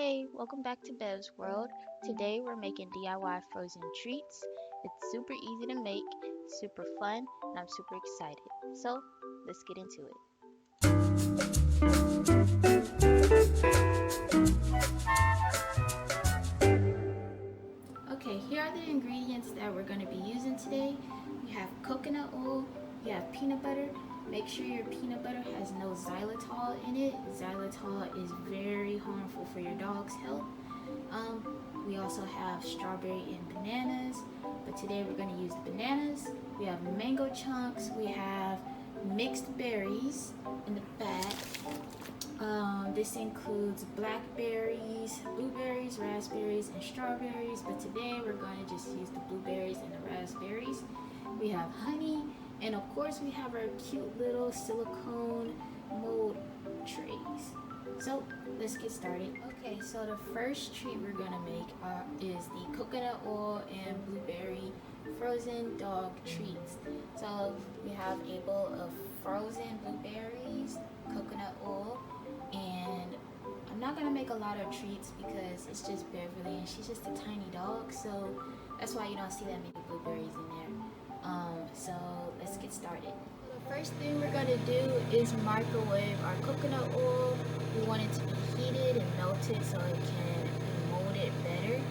Hey, welcome back to Bev's World. Today we're making DIY frozen treats. It's super easy to make, super fun, and I'm super excited. So, let's get into it. Okay, here are the ingredients that we're going to be using today. We have coconut oil, we have peanut butter. Make sure your peanut butter has no xylitol in it. Xylitol is very harmful for your dog's health. We also have strawberry and bananas, but today we're going to use the bananas. We have mango chunks, we have mixed berries in the back. This includes blackberries, blueberries, raspberries, and strawberries, but today we're going to just use the blueberries and the raspberries. We have honey, and of course we have our cute little silicone mold trays. So let's get started. Okay, so the first treat we're gonna make is the coconut oil and blueberry frozen dog treats. So we have a bowl of frozen blueberries, coconut oil, and I'm not gonna make a lot of treats because it's just Beverly and she's just a tiny dog, so that's why you don't see that many blueberries in there. So let's get started. The first thing we're gonna do is microwave our coconut oil. We want it to be heated and melted so it can be molded better.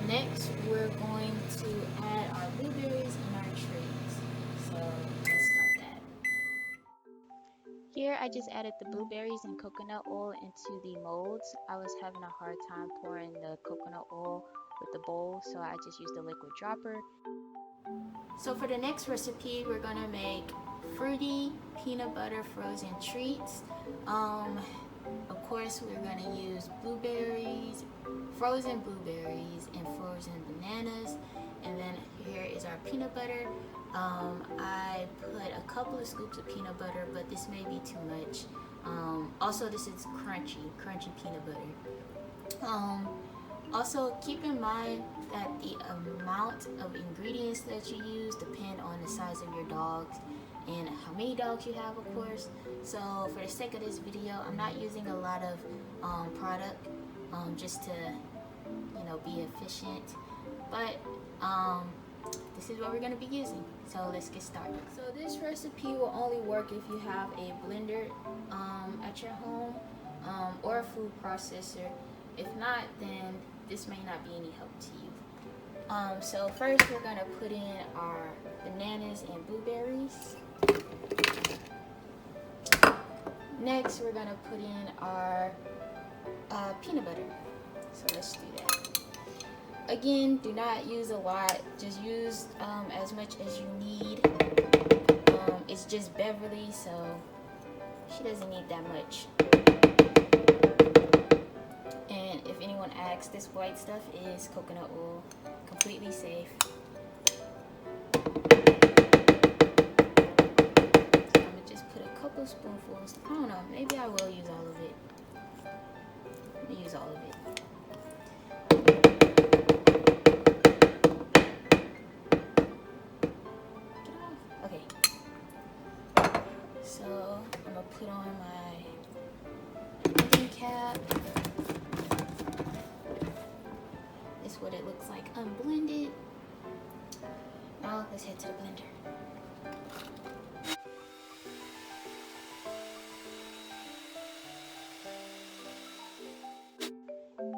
Next, we're going to add our blueberries in our trays. So let's start that. Here I just added the blueberries and coconut oil into the molds. I was having a hard time pouring the coconut oil with the bowl, so I just used a liquid dropper. So for the next recipe, we're gonna make fruity peanut butter frozen treats. Of course, we're gonna use blueberries, frozen blueberries, and frozen bananas. And then here is our peanut butter. I put a couple of scoops of peanut butter, but this may be too much. Also, this is crunchy peanut butter. Also, keep in mind that the amount of ingredients that you use depend on the size of your dogs and how many dogs you have, of course. So for the sake of this video, I'm not using a lot of product just to, be efficient. But this is what we're going to be using. So let's get started. So this recipe will only work if you have a blender at your home or a food processor. If not, then this may not be any help to you. So first we're going to put in our bananas and blueberries. Next we're going to put in our peanut butter. So let's do that. Again, do not use a lot. Just use as much as you need. It's just Beverly, so she doesn't need that much. And if anyone asks, this white stuff is coconut oil, completely safe. So I'm gonna just put a couple spoonfuls. I don't know, maybe I will use all of it. I'm gonna use all of it. Okay. So I'm gonna put on my blending cap. This is what it looks like unblended. Now let's head to the blender.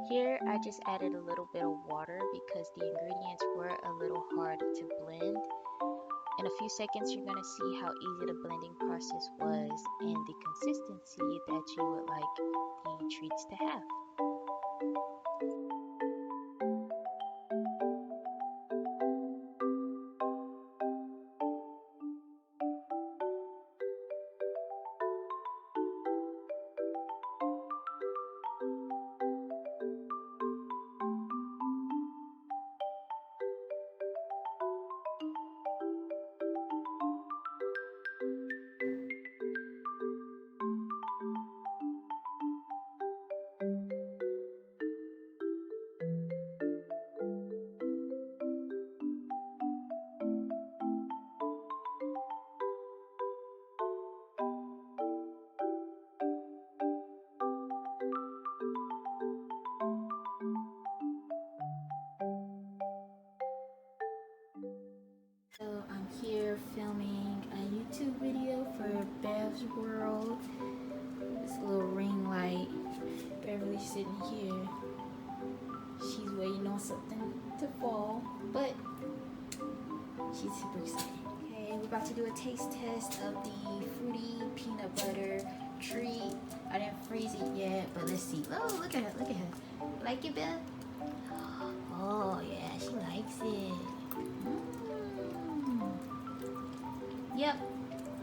Here I just added a little bit of water because the ingredients were a little hard to blend. In a few seconds you're going to see how easy the blending process was and the consistency that you would like the treats to have. sitting here. She's waiting on something to fall, but she's super excited. Okay, we're about to do a taste test of the fruity peanut butter treat. I didn't freeze it yet, but let's see. Oh, look at her, look at her. Like it, Beth? Oh, yeah, she likes it. Mm. Yep,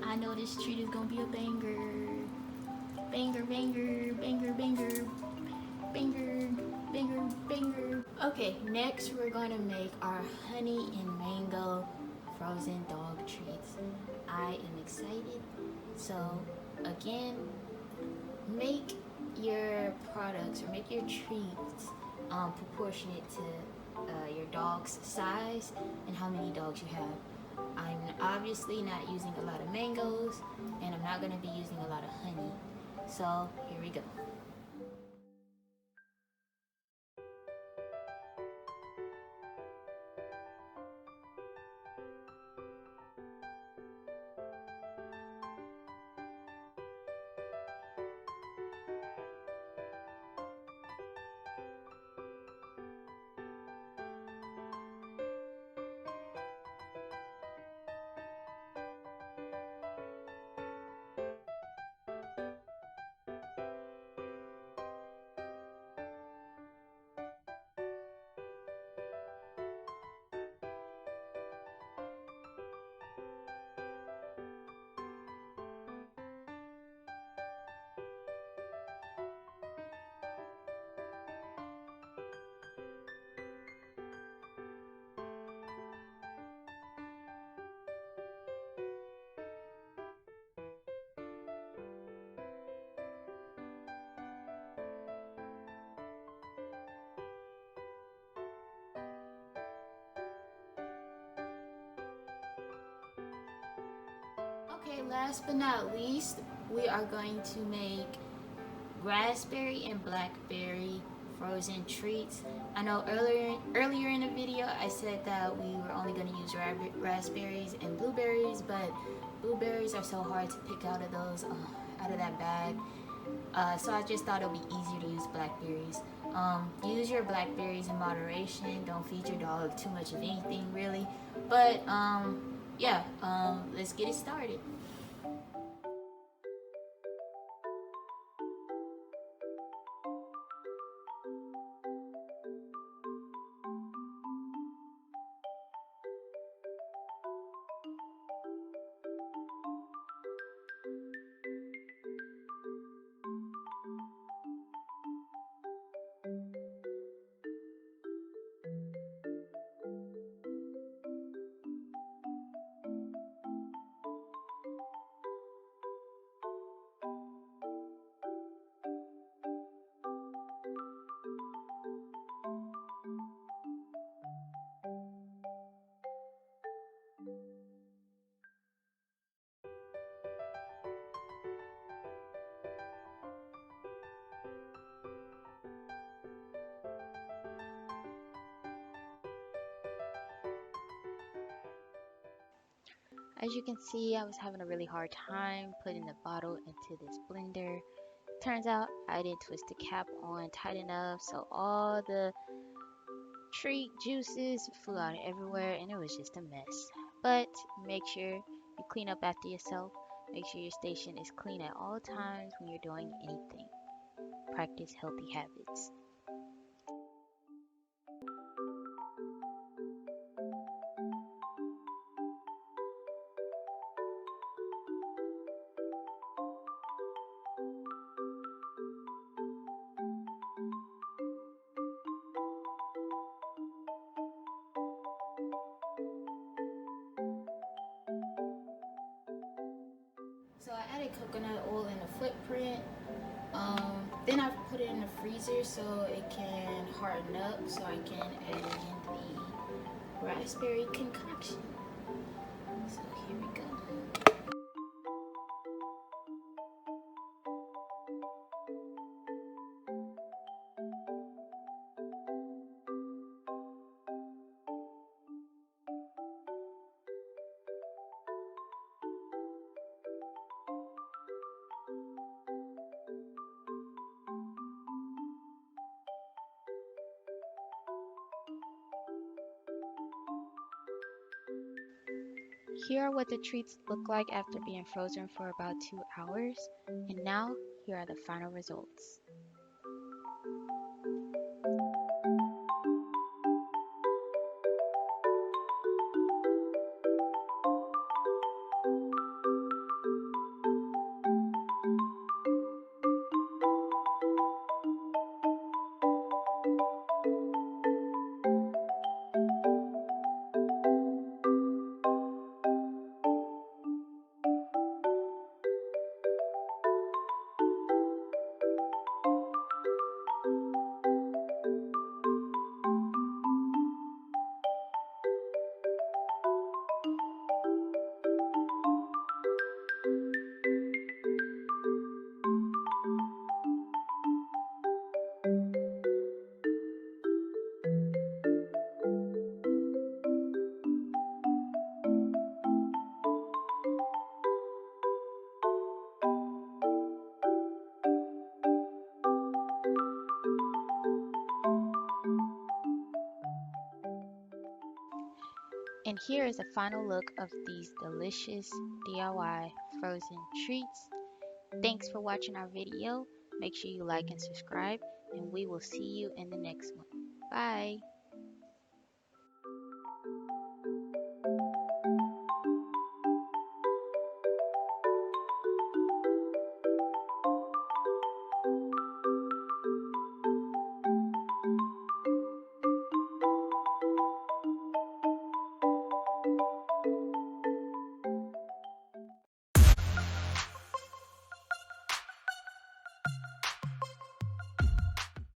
I know this treat is gonna be a banger. Banger, banger, banger, banger, banger, banger, banger. Okay, next we're gonna make our honey and mango frozen dog treats. I am excited. So again, make your products or make your treats proportionate to your dog's size and how many dogs you have. I'm obviously not using a lot of mangoes, and I'm not going to be using a lot of honey. So here we go. Okay, last but not least, we are going to make raspberry and blackberry frozen treats. I know earlier in the video I said that we were only going to use raspberries and blueberries, but blueberries are so hard to pick out of those out of that bag. So I just thought it would be easier to use blackberries. Use your blackberries in moderation. Don't feed your dog too much of anything, really. But yeah, let's get it started. As you can see, I was having a really hard time putting the bottle into this blender. Turns out I didn't twist the cap on tight enough, so all the treat juices flew out everywhere and it was just a mess. But make sure you clean up after yourself. Make sure your station is clean at all times when you're doing anything. Practice healthy habits. So I added coconut oil in the footprint. Then I put it in the freezer so it can harden up so I can add in the raspberry concoction. So here we go. Here are what the treats look like after being frozen for about 2 hours. And now, here are the final results. And here is a final look of these delicious DIY frozen treats. Thanks for watching our video. Make sure you like and subscribe, and we will see you in the next one. Bye!